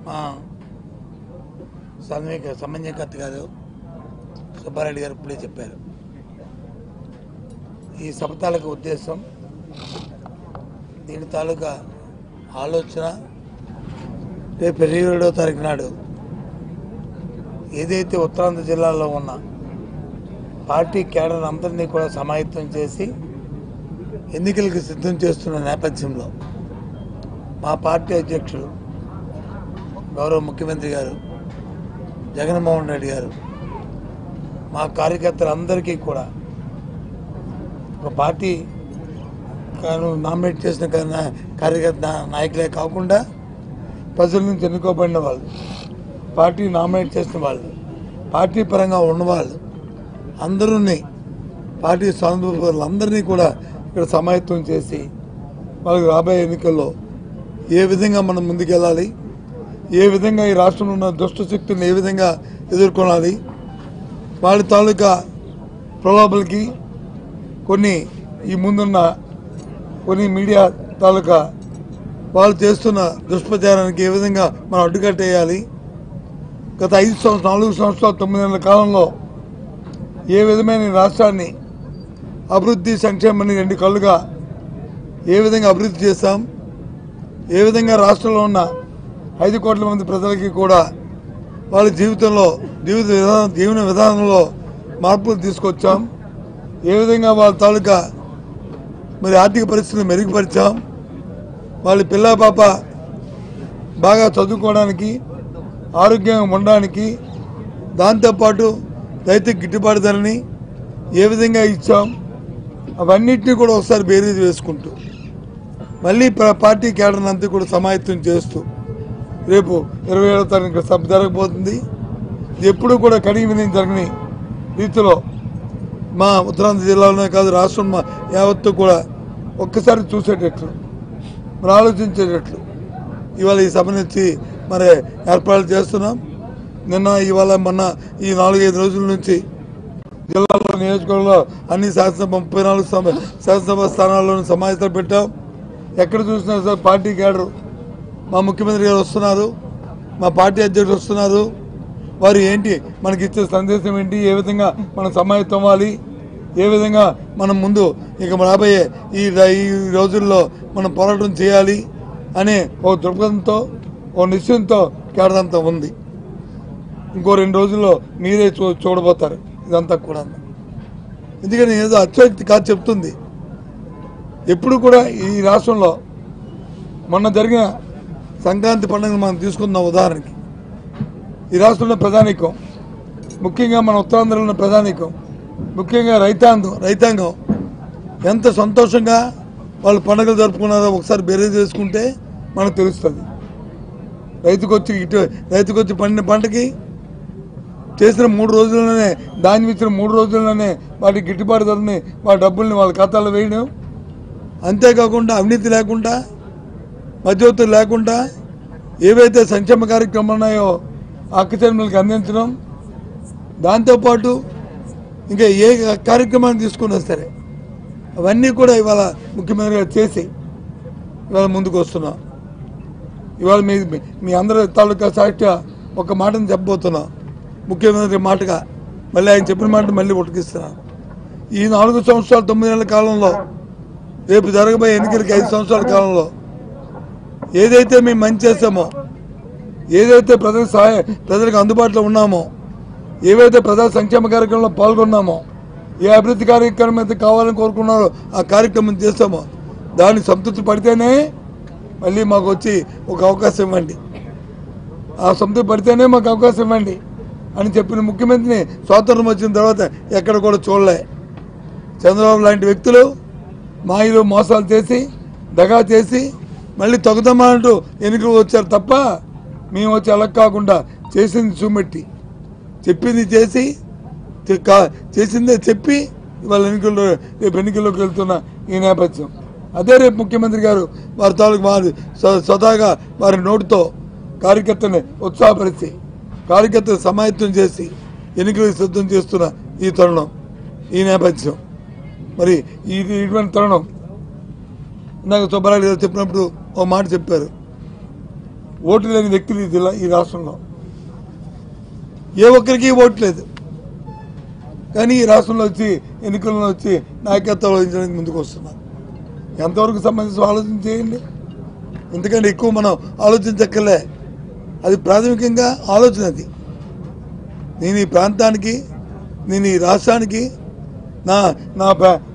మా సమన్వయకర్త గారు సుబ్బారెడ్డి గారు ఇప్పుడే చెప్పారు. ఈ సభ తాలూకా ఉద్దేశం, దీని తాలూకా ఆలోచన రేపు 27వ తారీఖు నాడు ఏదైతే ఉత్తరాంధ్ర జిల్లాలో ఉన్న పార్టీ క్యాడర్ అందరినీ కూడా సమాయత్తం చేసి ఎన్నికలకు సిద్ధం చేస్తున్న నేపథ్యంలో మా పార్టీ అధ్యక్షుడు గౌరవ ముఖ్యమంత్రి గారు జగన్మోహన్ రెడ్డి గారు మా కార్యకర్తలందరికీ కూడా ఒక పార్టీ నామినేట్ చేసిన కార్యకర్త నాయకులే కాకుండా ప్రజల నుంచి ఎన్నుకోబడిన వాళ్ళు, పార్టీ నామినేట్ చేసిన వాళ్ళు, పార్టీ పరంగా ఉన్నవాళ్ళు అందరూని పార్టీ సానుభూతులందరినీ కూడా ఇక్కడ సమాయత్తం చేసి వాళ్ళకి రాబోయే ఎన్నికల్లో ఏ విధంగా మనం ముందుకెళ్ళాలి, ఏ విధంగా ఈ రాష్ట్రంలో ఉన్న దుష్ట శక్తులను ఏ విధంగా ఎదుర్కొనాలి, వాళ్ళ తాలూకా ప్రలోభాలకి కొన్ని ఈ ముందున్న కొన్ని మీడియా తాలూకా వాళ్ళు చేస్తున్న దుష్ప్రచారానికి ఏ విధంగా మనం అడ్డుకట్టేయాలి, గత 4 సంవత్సరాలు 9 నెలల కాలంలో ఏ విధమైన రాష్ట్రాన్ని అభివృద్ధి సంక్షేమాన్ని 2 కళ్ళుగా ఏ విధంగా అభివృద్ధి చేస్తాం, ఏ విధంగా రాష్ట్రంలో ఉన్న 5 కోట్ల మంది ప్రజలకి కూడా వాళ్ళ జీవన విధానంలో మార్పులు తీసుకొచ్చాం, ఏ విధంగా వాళ్ళ తాలూకా మరి ఆర్థిక పరిస్థితిని మెరుగుపరిచాం, వాళ్ళ పిల్ల పాప బాగా చదువుకోవడానికి, ఆరోగ్యంగా ఉండడానికి, దాంతోపాటు రైతుకి గిట్టుబాటు ధరని ఏ విధంగా ఇచ్చాం, అవన్నిటినీ కూడా ఒకసారి బేరీజ్ వేసుకుంటూ మళ్ళీ పార్టీ క్యాడర్ని అంతా కూడా సమాయత్తం చేస్తూ రేపు 27వ తారీఖు సభ జరగబోతుంది. ఎప్పుడు కూడా కనీవిని జరగని రీతిలో మా ఉత్తరాంధ్ర జిల్లాలోనే కాదు రాష్ట్రం యావత్తు కూడా ఒక్కసారి చూసేటట్లు మరి ఆలోచించేటట్లు ఇవాళ ఈ సభ నుంచి మరి ఏర్పాట్లు చేస్తున్నాం. నిన్న ఇవాళ మొన్న ఈ 4-5 రోజుల నుంచి జిల్లాలో నియోజకవర్గంలో అన్ని శాసనసభ 34 శాసనసభ స్థానాల్లోనూ సమావేశాలు పెట్టాం. ఎక్కడ చూసినా సార్ పార్టీ క్యాడర్ మా ముఖ్యమంత్రి గారు వస్తున్నారు, మా పార్టీ అధ్యక్షుడు వస్తున్నారు, వారు ఏంటి మనకి ఇచ్చే సందేశం ఏంటి, ఏ విధంగా మనం సమాయత్తం అవ్వాలి, ఏ విధంగా మనం ముందు ఇక రాబోయే ఈ రోజుల్లో మనం పోరాటం చేయాలి అనే ఒక దృక్పథంతో ఒక నిశ్చయంతో కేడదంతా ఉంది. ఇంకో 2 రోజుల్లో మీరే చూడబోతారు ఇదంతా కూడా. ఎందుకని ఏదో అత్యోక్తి కాదు చెప్తుంది. ఎప్పుడు కూడా ఈ రాష్ట్రంలో మొన్న జరిగిన సంక్రాంతి పండుగను మనం తీసుకున్న ఉదాహరణకి ఈ రాష్ట్రంలో ప్రధానికం, ముఖ్యంగా మన ఉత్తరాంధ్రలో ఉన్న ప్రధానికం, ముఖ్యంగా రైతాంగం ఎంత సంతోషంగా వాళ్ళు పండుగలు జరుపుకున్నారో ఒకసారి బేరేజ్ చేసుకుంటే మనకు తెలుస్తుంది. రైతుకు వచ్చి పండిన పంటకి చేసిన 3 రోజుల్లోనే ధాన్యం ఇచ్చిన 3 రోజుల్లోనే వాటి గిట్టుబాటు ధరని వాళ్ళ డబ్బుల్ని వాళ్ళ ఖాతాలో వేయడం, అంతేకాకుండా అవినీతి లేకుండా మధ్యవర్తులు లేకుండా ఏవైతే సంక్షేమ కార్యక్రమాలు ఉన్నాయో అక్కచెల్లెమ్మలకు అందించడం, దాంతోపాటు ఇంకా ఏ కార్యక్రమాన్ని తీసుకున్నా సరే అవన్నీ కూడా ఇవాళ ముఖ్యమంత్రి గారు చేసి ఇవాళ ముందుకు వస్తున్నాం. ఇవాళ మీ అందరి తాలూకా సాక్షిగా ఒక మాటను చెప్పబోతున్నాం. ముఖ్యమంత్రి మాటగా మళ్ళీ ఆయన చెప్పిన మాట మళ్ళీ ఉటకిస్తున్నాం. ఈ 4 సంవత్సరాలు 9 నెలల కాలంలో రేపు జరగబోయే ఎన్నికలకి 5 సంవత్సరాల కాలంలో ఏదైతే మేము మంచి చేసామో, ఏదైతే ప్రజలకు అందుబాటులో ఉన్నామో, ఏవైతే ప్రజా సంక్షేమ కార్యక్రమంలో పాల్గొన్నామో, ఏ అభివృద్ధి కార్యక్రమం అయితే కావాలని కోరుకున్నారో ఆ కార్యక్రమం చేస్తామో దాన్ని సంతృప్తి పడితేనే మళ్ళీ మాకు వచ్చి ఒక అవకాశం ఇవ్వండి, ఆ సంతృప్తి పడితేనే మాకు అవకాశం ఇవ్వండి అని చెప్పిన ముఖ్యమంత్రిని స్వాతంత్రం వచ్చిన తర్వాత ఎక్కడ కూడా చూడలే. చంద్రబాబు లాంటి వ్యక్తులు మాయలు మోసాలు చేసి దగా చేసి మళ్ళీ తగుదమ్మా అంటూ ఎన్నికలు వచ్చారు తప్ప మేము వచ్చి అలా కాకుండా చేసింది చూపెట్టి చెప్పింది చేసి చేసిందే చెప్పి ఇవాళ రేపు ఎన్నికల్లోకి వెళ్తున్న ఈ నేపథ్యం. అదే రేపు ముఖ్యమంత్రి గారు వారి తాలూకు వారి స్వతహాగా వారి నోటితో కార్యకర్తని ఉత్సాహపరిచి కార్యకర్తలు సమాయత్తం చేసి ఎన్నికలకు సిద్ధం చేస్తున్న ఈ తరుణం, ఈ నేపథ్యం, మరి ఇటువంటి తరుణం ఇందాక సుబ్బారెడ్డి గారు చెప్పినప్పుడు ఓ మాట చెప్పారు. ఓటు లేని వ్యక్తులు ఈ రాష్ట్రంలో ఏ ఒక్కరికి ఓటు లేదు. కానీ ఈ రాష్ట్రంలో వచ్చి ఎన్నికల్లో వచ్చి నాయకత్వం వహించడానికి ముందుకు వస్తున్నారు. ఎంతవరకు సంబంధించి ఆలోచన చేయండి. ఎందుకంటే ఎక్కువ మనం ఆలోచించక్కర్లే. అది ప్రాథమికంగా ఆలోచన. అది నేను ఈ ప్రాంతానికి, నేను ఈ రాష్ట్రానికి,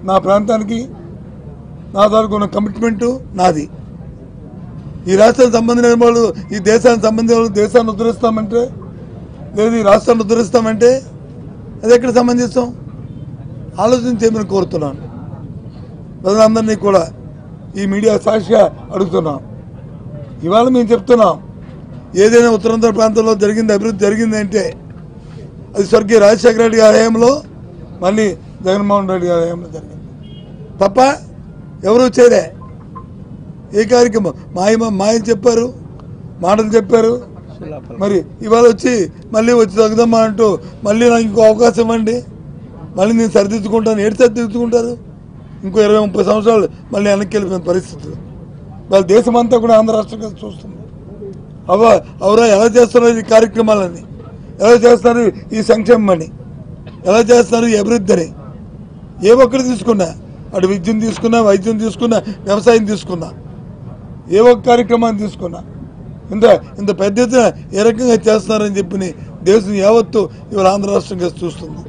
నా ప్రాంతానికి నా తాలూకు ఉన్న కమిట్మెంటు నాది. ఈ రాష్ట్రానికి సంబంధించిన వాళ్ళు ఈ దేశానికి సంబంధించిన వాళ్ళు దేశాన్ని ఉద్ధరిస్తామంటే, లేదు ఈ రాష్ట్రాన్ని ఉద్ధరిస్తామంటే అది ఎక్కడ సమంజసం? ఆలోచన చేయమని కోరుతున్నాను. ప్రజలందరినీ కూడా ఈ మీడియా సాక్షిగా అడుగుతున్నాం. ఇవాళ మేము చెప్తున్నాం, ఏదైనా ఉత్తరాంధ్ర ప్రాంతంలో అభివృద్ధి జరిగింది అంటే అది స్వర్గీయ రాజశేఖర రెడ్డి గారి హయాంలో, మళ్ళీ జగన్మోహన్ రెడ్డి గారి హయాంలో జరిగింది తప్ప ఎవరు చేయలే. ఏ కార్యక్రమం మాయలు చెప్పారు, మాటలు చెప్పారు. మరి ఇవాళ వచ్చి మళ్ళీ వచ్చి తగ్గుదమ్మా అంటూ మళ్ళీ నాకు ఇంకో అవకాశం ఇవ్వండి, మళ్ళీ నేను సరిదిద్దుకుంటాను. ఏడు సరిదిద్దుకుంటారు? ఇంకో 20-30 సంవత్సరాలు మళ్ళీ వెనక్కి వెళ్ళిపోయిన పరిస్థితులు. వాళ్ళ దేశం అంతా కూడా ఆంధ్ర రాష్ట్రంగా చూస్తుంది. అవరా ఎలా చేస్తున్నారు ఈ కార్యక్రమాలని, ఎలా చేస్తున్నారు ఈ సంక్షేమం అని, ఎలా చేస్తున్నారు ఈ అభివృద్ధిని. ఏ ఒక్కరు తీసుకున్నా, అటు విద్యను తీసుకున్నా, వైద్యం తీసుకున్నా, వ్యవసాయం తీసుకున్నా, ఏ ఒక్క కార్యక్రమాన్ని తీసుకున్నా ఇంత పెద్ద ఎత్తున ఏ రకంగా చేస్తున్నారని చెప్పి దేశం యావత్తు ఇవాళ ఆంధ్ర రాష్ట్రంగా చూస్తుంది.